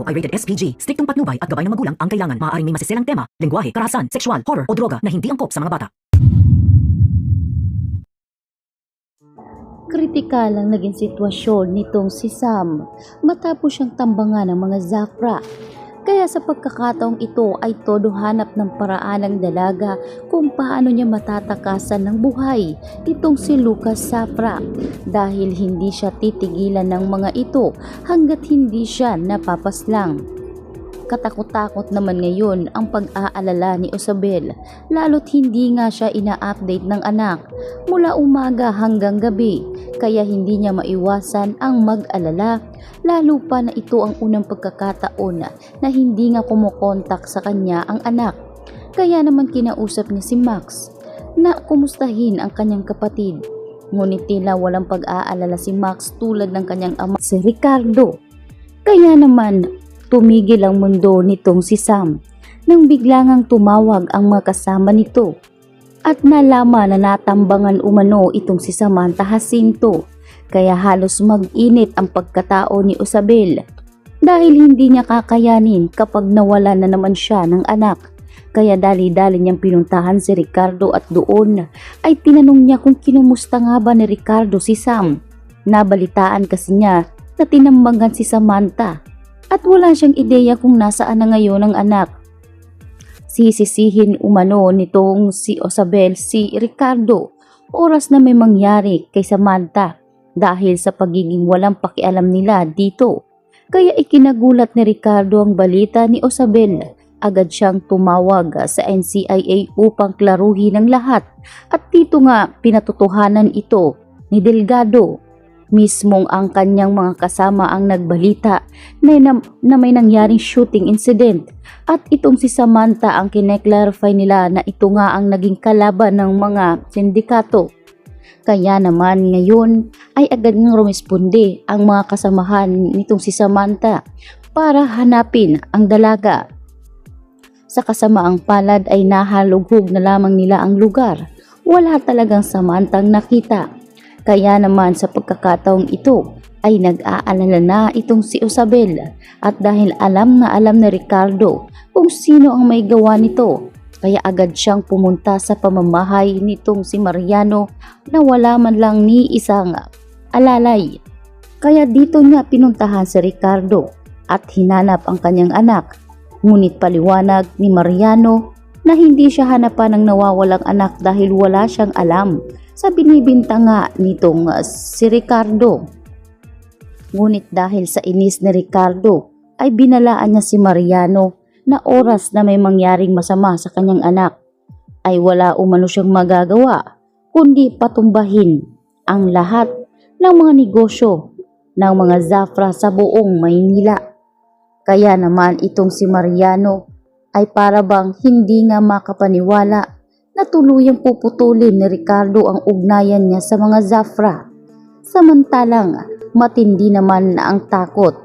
ay rated SPG. Striktong patnubay at gabay ng magulang ang kailangan. Maaaring may masiselang tema, lengguwahe, karahasan, sexual, horror o droga na hindi angkop sa mga bata. Kritikal ang naging sitwasyon nitong si Sam matapos siyang tambangan ng mga Zafra. Kaya sa pagkakataong ito ay todo hanap ng paraan ng dalaga kung paano niya matatakasan ng buhay itong si Lucas Zafra dahil hindi siya titigilan ng mga ito hanggat hindi siya napapaslang. Katakot-takot naman ngayon ang pag-aalala ni Isabel lalo't hindi nga siya ina-update ng anak mula umaga hanggang gabi kaya hindi niya maiwasan ang mag-alala lalo pa na ito ang unang pagkakataon na hindi nga kumukontak sa kanya ang anak. Kaya naman kinausap niya si Max na kumustahin ang kanyang kapatid. Ngunit tila walang pag-aalala si Max tulad ng kanyang ama si Ricardo. Kaya naman tumigil ang mundo nitong si Sam nang biglangang tumawag ang mga kasama nito at nalaman na natambangan umano itong si Samantha Jacinto kaya halos mag-init ang pagkatao ni Isabel dahil hindi niya kakayanin kapag nawala na naman siya ng anak. Kaya dali-dali niyang pinuntahan si Ricardo at doon ay tinanong niya kung kinumusta nga ba ni Ricardo si Sam. Nabalitaan kasi niya na tinambangan si Samantha at wala siyang ideya kung nasaan na ngayon ang anak. Sisisihin umano nitong si Isabel si Ricardo oras na may mangyari kay Samantha dahil sa pagiging walang pakialam nila dito. Kaya ikinagulat ni Ricardo ang balita ni Isabel. Agad siyang tumawag sa NCIA upang klaruhin ang lahat at dito nga pinatotohanan ito ni Delgado. Mismong ang kanyang mga kasama ang nagbalita na may nangyaring shooting incident at itong si Samantha ang kineklarify nila na ito nga ang naging kalaban ng mga sindikato. Kaya naman ngayon ay agad ngang rumisponde ang mga kasamahan nitong si Samantha para hanapin ang dalaga. Sa kasamaang palad ay nahalughog na lamang nila ang lugar. Wala talagang Samantang nakita. Kaya naman sa pagkakataong ito ay nag-aalala na itong si Isabel at dahil alam na Ricardo kung sino ang may gawa nito kaya agad siyang pumunta sa pamamahay nitong si Mariano na wala man lang ni isang alalay. Kaya dito niya pinuntahan si Ricardo at hinanap ang kanyang anak. Ngunit paliwanag ni Mariano na hindi siya hanapan ng nawawalang anak dahil wala siyang alam sa binibinta nga nitong si Ricardo. Ngunit dahil sa inis ni Ricardo ay binalaan niya si Mariano na oras na may mangyaring masama sa kanyang anak ay wala umano siyang magagawa kundi patumbahin ang lahat ng mga negosyo ng mga Zafra sa buong Maynila. Kaya naman itong si Mariano ay para bang hindi nga makapaniwala na tuluyang puputulin ni Ricardo ang ugnayan niya sa mga Zafra. Samantalang matindi naman na ang takot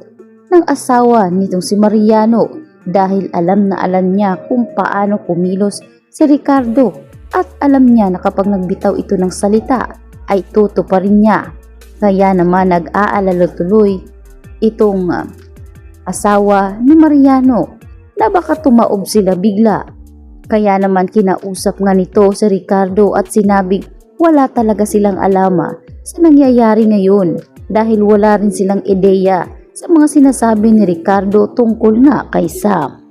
ng asawa nitong si Mariano dahil alam na alam niya kung paano kumilos si Ricardo at alam niya na kapag nagbitaw ito ng salita ay tutuparin niya. Kaya naman nag-aalala tuloy itong asawa ni Mariano na baka tumaob sila bigla. Kaya naman kinausap nga nito si Ricardo at sinabing wala talaga silang alam sa nangyayari ngayon dahil wala rin silang ideya sa mga sinasabi ni Ricardo tungkol nga kay Sam.